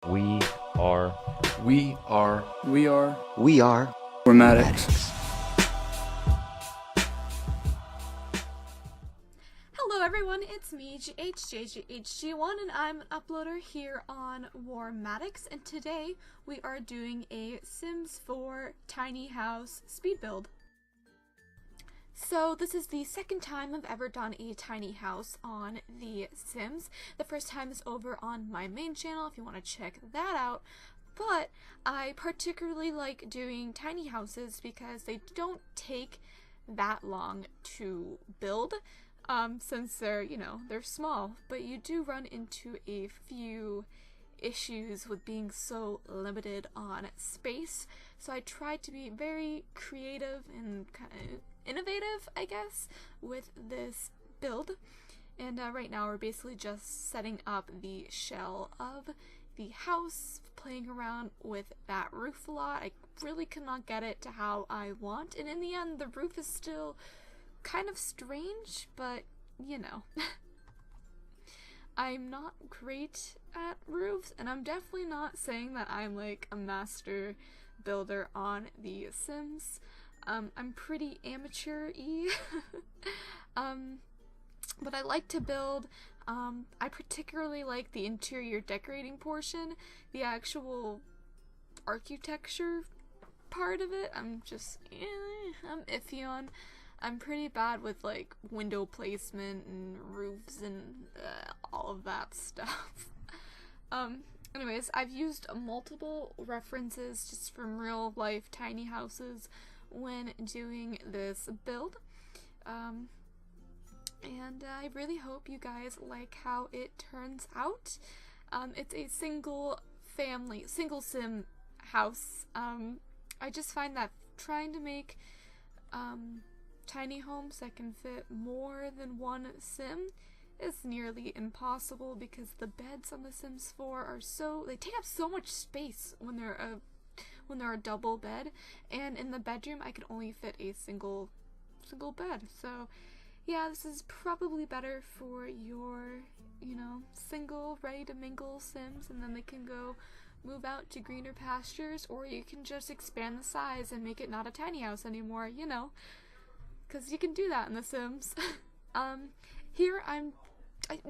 We are We are Warmatics. Hello everyone, it's me, jhjjhg1, and I'm an uploader here on Warmatics, and today we are doing a Sims 4 tiny house speed build. So this is the second time I've ever done a tiny house on The Sims. The first time is over on my main channel if you want to check that out. But I particularly like doing tiny houses because they don't take that long to build. Since they're, they're small, but you do run into a few issues with being so limited on space. So I tried to be very creative and kind of innovative, I guess, with this build. And right now we're basically just setting up the shell of the house, playing around with that roof a lot. I really could not get it to how I want, and in the end the roof is still kind of strange, but I'm not great at roofs, and I'm definitely not saying that I'm like a master builder on The Sims. I'm pretty amateur-y. But I like to build. I particularly like the interior decorating portion. The actual architecture part of it, I'm iffy on. I'm pretty bad with like window placement and roofs and all of that stuff. Anyways, I've used multiple references just from real life tiny houses when doing this build. And I really hope you guys like how it turns out. It's a single sim house. I just find that trying to make tiny homes that can fit more than one sim is nearly impossible because the beds on The Sims 4 are they take up so much space when they're a double bed, and in the bedroom I could only fit a single bed. So yeah, this is probably better for your, single, ready to mingle Sims, and then they can go move out to greener pastures, or you can just expand the size and make it not a tiny house anymore, because you can do that in The Sims. Here I'm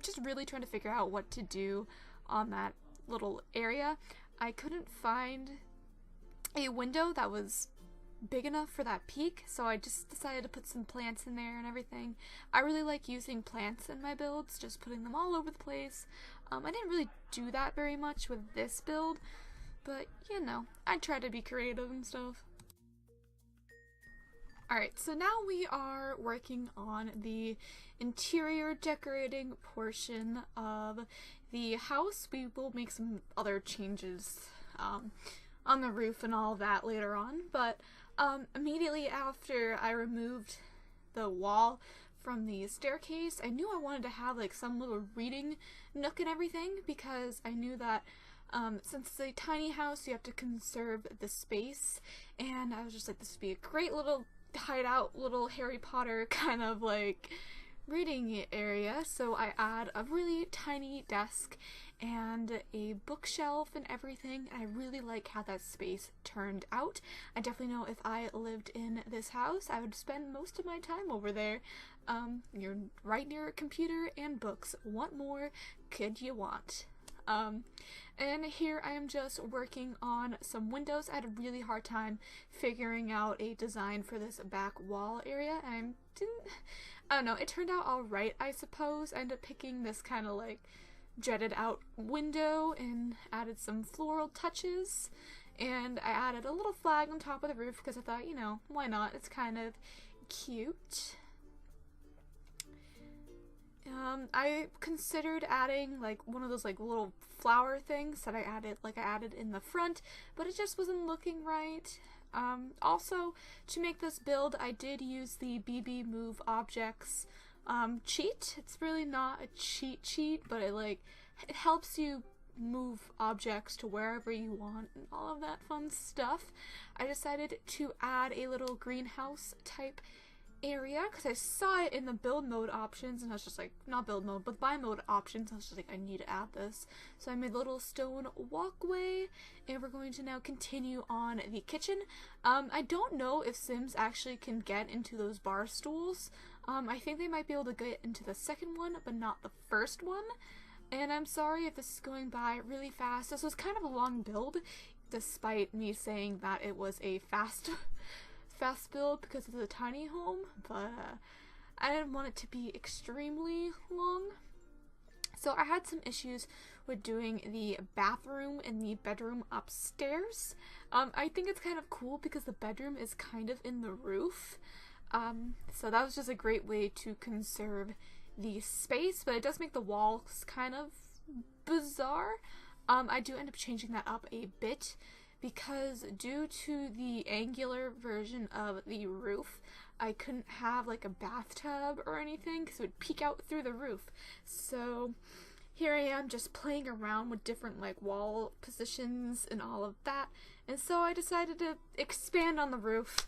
just really trying to figure out what to do on that little area. I couldn't find a window that was big enough for that peak, so I just decided to put some plants in there and everything. I really like using plants in my builds, just putting them all over the place. I didn't really do that very much with this build, but I try to be creative and stuff. Alright, so now we are working on the interior decorating portion of the house. We will make some other changes on the roof and all that later on, but immediately after I removed the wall from the staircase, I knew I wanted to have like some little reading nook and everything, because I knew that since it's a tiny house you have to conserve the space, and I was just like, this would be a great little hideout, little Harry Potter kind of like reading area. So I add a really tiny desk and a bookshelf and everything. I really like how that space turned out. I definitely know if I lived in this house I would spend most of my time over there. You're right near a computer and books. What more could you want? And here I am just working on some windows. I had a really hard time figuring out a design for this back wall area, and I don't know, it turned out alright, I suppose. I ended up picking this kind of like jetted out window and added some floral touches, and I added a little flag on top of the roof because I thought, why not? It's kind of cute. I considered adding like one of those like little flower things that I added in the front, but it just wasn't looking right. Also, to make this build, I did use the BB Move Objects cheat. It's really not a cheat sheet, but it helps you move objects to wherever you want and all of that fun stuff. I decided to add a little greenhouse type area because I saw it in the build mode options, and I was just like, not build mode, but buy mode options. I was just like, I need to add this. So I made a little stone walkway, and we're going to now continue on the kitchen. I don't know if Sims actually can get into those bar stools. I think they might be able to get into the second one, but not the first one. And I'm sorry if this is going by really fast. This was kind of a long build, despite me saying that it was a fast build because it's a tiny home, but I didn't want it to be extremely long. So I had some issues with doing the bathroom and the bedroom upstairs. I think it's kind of cool because the bedroom is kind of in the roof. So that was just a great way to conserve the space, but it does make the walls kind of bizarre. I do end up changing that up a bit because due to the angular version of the roof, I couldn't have like a bathtub or anything because it would peek out through the roof. So here I am just playing around with different like wall positions and all of that, and so I decided to expand on the roof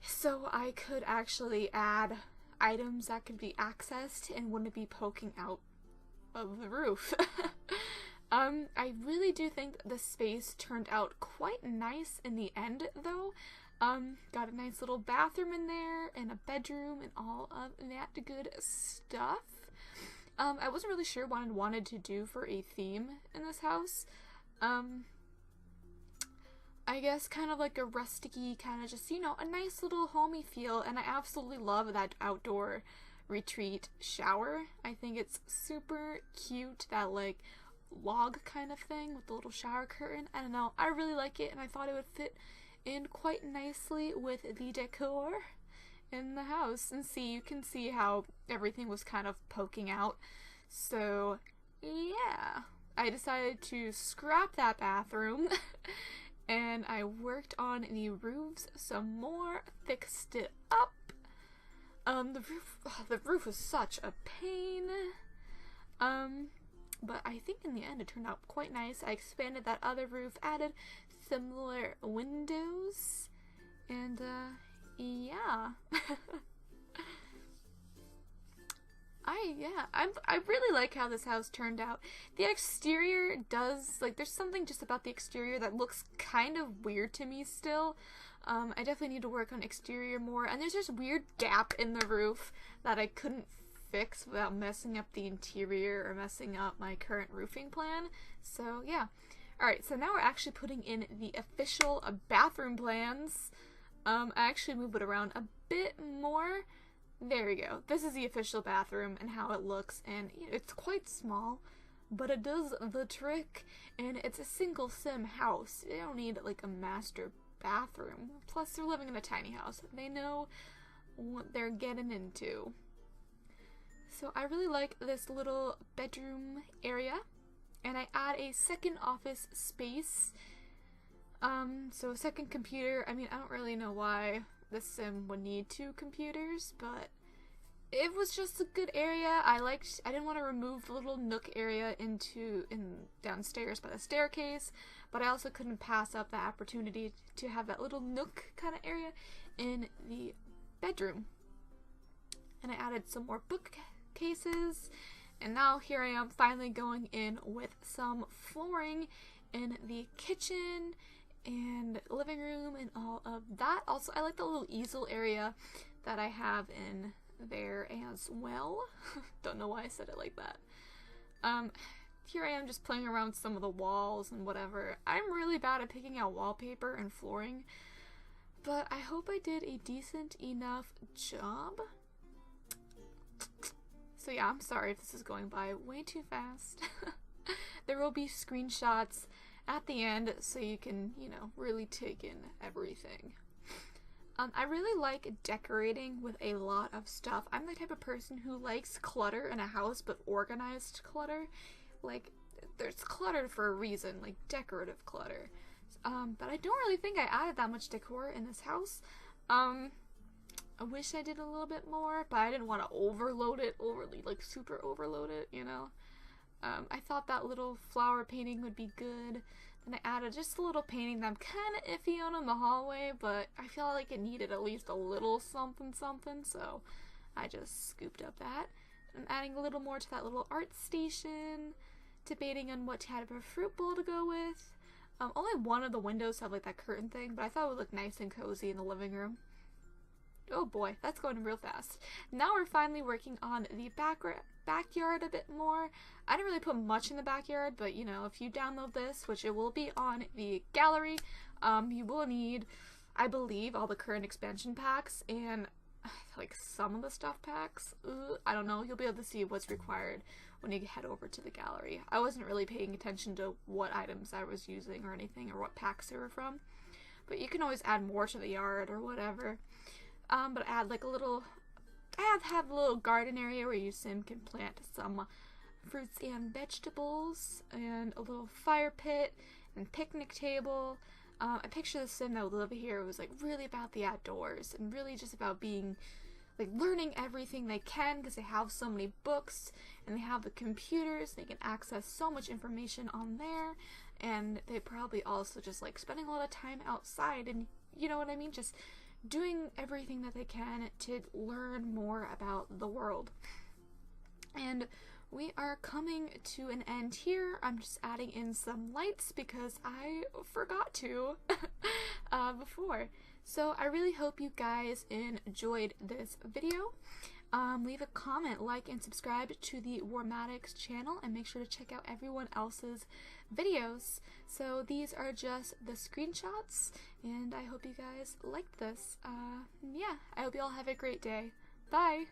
so I could actually add items that could be accessed and wouldn't be poking out of the roof. I really do think the space turned out quite nice in the end though. Got a nice little bathroom in there and a bedroom and all of that good stuff. I wasn't really sure what I wanted to do for a theme in this house. I guess kind of like a rustic-y, kind of just, you know, a nice little homey feel, and I absolutely love that outdoor retreat shower. I think it's super cute, that like log kind of thing with the little shower curtain. I don't know, I really like it, and I thought it would fit in quite nicely with the decor in the house. And see, you can see how everything was kind of poking out. So yeah, I decided to scrap that bathroom and I worked on the roofs some more, fixed it up. The roof was such a pain. But I think in the end it turned out quite nice. I expanded that other roof, added similar windows, and yeah. I really like how this house turned out. The exterior does, like, there's something just about the exterior that looks kind of weird to me still. I definitely need to work on exterior more, and there's this weird gap in the roof that I couldn't fix without messing up the interior or messing up my current roofing plan. So yeah. Alright, so now we're actually putting in the official bathroom plans. I actually moved it around a bit more. There we go. This is the official bathroom and how it looks, and it's quite small, but it does the trick, and it's a single sim house. They don't need like a master bathroom. Plus they're living in a tiny house. They know what they're getting into. So I really like this little bedroom area, and I add a second office space. So a second computer. I mean, I don't really know why this sim would need 2 computers, but it was just a good area. I didn't want to remove the little nook area in downstairs by the staircase, but I also couldn't pass up the opportunity to have that little nook kind of area in the bedroom. And I added some more bookcases, and now here I am finally going in with some flooring in the kitchen and living room and all of that. Also, I like the little easel area that I have in there as well. Don't know why I said it like that. Here I am just playing around with some of the walls and whatever. I'm really bad at picking out wallpaper and flooring, but I hope I did a decent enough job. So yeah, I'm sorry if this is going by way too fast. There will be screenshots at the end so you can, you know, really take in everything. I really like decorating with a lot of stuff. I'm the type of person who likes clutter in a house, but organized clutter. Like, there's clutter for a reason, like decorative clutter. But I don't really think I added that much decor in this house. I wish I did a little bit more, but I didn't want to overload it, like super overload it, you know? I thought that little flower painting would be good. And I added just a little painting that I'm kind of iffy on in the hallway, but I feel like it needed at least a little something something, so I just scooped up that. I'm adding a little more to that little art station, debating on what type of fruit bowl to go with. Only one of the windows have like that curtain thing, but I thought it would look nice and cozy in the living room. Oh boy, that's going real fast. Now we're finally working on the backyard a bit more. I didn't really put much in the backyard, but you know, if you download this, which it will be on the gallery, you will need, I believe, all the current expansion packs and like some of the stuff packs. I don't know. You'll be able to see what's required when you head over to the gallery. I wasn't really paying attention to what items I was using or anything, or what packs they were from, but you can always add more to the yard or whatever. But add like a little, have a little garden area where you can plant some fruits and vegetables, and a little fire pit and picnic table. I picture the sim that would live here was like really about the outdoors and really just about being like learning everything they can, because they have so many books and they have the computers, they can access so much information on there, and they probably also just like spending a lot of time outside, and you know what I mean, just doing everything that they can to learn more about the world. And we are coming to an end here. I'm just adding in some lights because I forgot to before. So I really hope you guys enjoyed this video. Leave a comment, like, and subscribe to the Warmatics channel, and make sure to check out everyone else's videos. So these are just the screenshots, and I hope you guys liked this. Yeah, I hope you all have a great day. Bye!